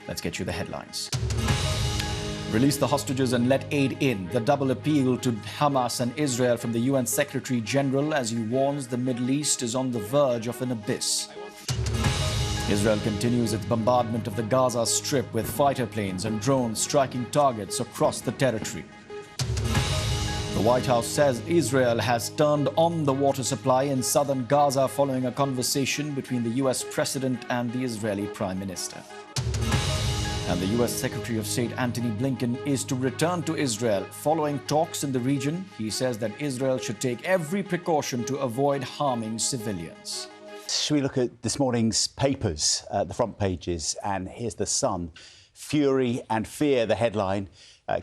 Let's get you the headlines. Release the hostages and let aid in. The double appeal to Hamas and Israel from the UN Secretary General as he warns the Middle East is on the verge of an abyss. Israel continues its bombardment of the Gaza Strip with fighter planes and drones striking targets across the territory. The White House says Israel has turned on the water supply in southern Gaza following a conversation between the US President and the Israeli Prime Minister. And the US Secretary of State Antony Blinken is to return to Israel following talks in the region. He says that Israel should take every precaution to avoid harming civilians. Should we look at this morning's papers, the front pages? And here's The Sun. Fury and fear, the headline,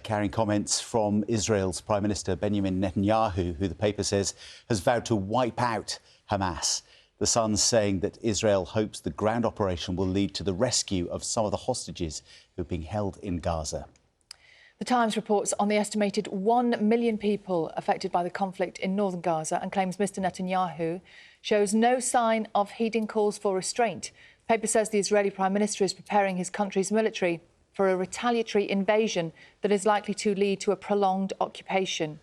carrying comments from Israel's Prime Minister Benjamin Netanyahu, who the paper says has vowed to wipe out Hamas. The Sun's saying that Israel hopes the ground operation will lead to the rescue of some of the hostages who are being held in Gaza. The Times reports on the estimated 1 million people affected by the conflict in northern Gaza and claims Mr Netanyahu shows no sign of heeding calls for restraint. The paper says the Israeli Prime Minister is preparing his country's military for a retaliatory invasion that is likely to lead to a prolonged occupation.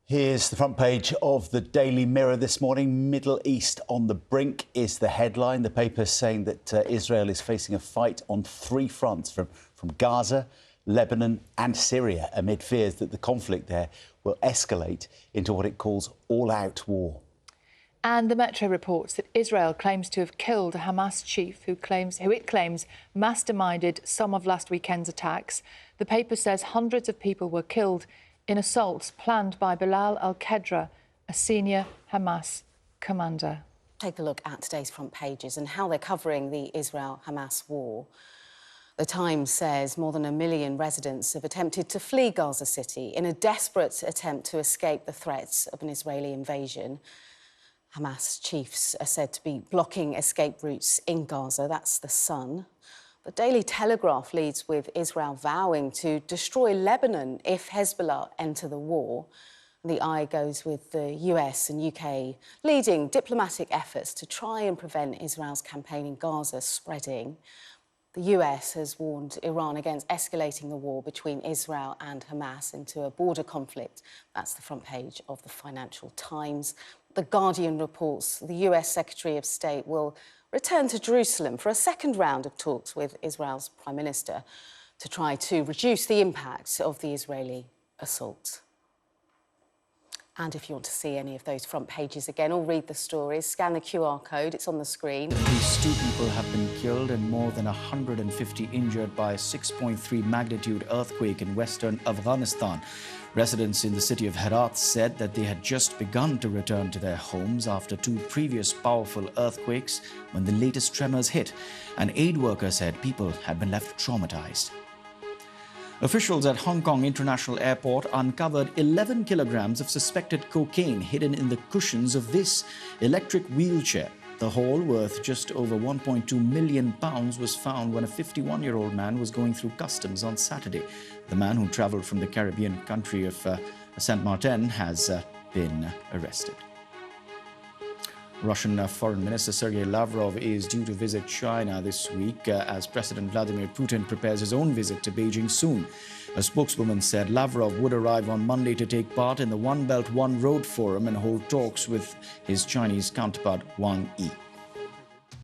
Here's the front page of the Daily Mirror this morning. Middle East on the brink is the headline. The paper saying that Israel is facing a fight on three fronts, from Gaza, Lebanon and Syria, amid fears that the conflict there will escalate into what it calls all-out war. And the Metro reports that Israel claims to have killed a Hamas chief who it claims masterminded some of last weekend's attacks. The paper says hundreds of people were killed in assaults planned by Bilal al-Qadra, a senior Hamas commander. Take a look at today's front pages and how they're covering the Israel-Hamas war. The Times says more than 1 million residents have attempted to flee Gaza City in a desperate attempt to escape the threats of an Israeli invasion. Hamas chiefs are said to be blocking escape routes in Gaza. That's The Sun. The Daily Telegraph leads with Israel vowing to destroy Lebanon if Hezbollah enter the war. The Eye goes with the US and UK leading diplomatic efforts to try and prevent Israel's campaign in Gaza spreading. The US has warned Iran against escalating the war between Israel and Hamas into a border conflict. That's the front page of the Financial Times. The Guardian reports the US Secretary of State will return to Jerusalem for a second round of talks with Israel's Prime Minister to try to reduce the impact of the Israeli assault. And if you want to see any of those front pages again or read the stories, scan the QR code, it's on the screen. At least 2 people have been killed and more than 150 injured by a 6.3 magnitude earthquake in western Afghanistan. Residents in the city of Herat said that they had just begun to return to their homes after 2 previous powerful earthquakes when the latest tremors hit. An aid worker said people had been left traumatized. Officials at Hong Kong International Airport uncovered 11 kilograms of suspected cocaine hidden in the cushions of this electric wheelchair. The haul, worth just over £1.2 million, was found when a 51-year-old man was going through customs on Saturday. The man, who travelled from the Caribbean country of Saint Martin, has been arrested. Russian Foreign Minister Sergei Lavrov is due to visit China this week as President Vladimir Putin prepares his own visit to Beijing soon. A spokeswoman said Lavrov would arrive on Monday to take part in the One Belt, One Road Forum and hold talks with his Chinese counterpart Wang Yi.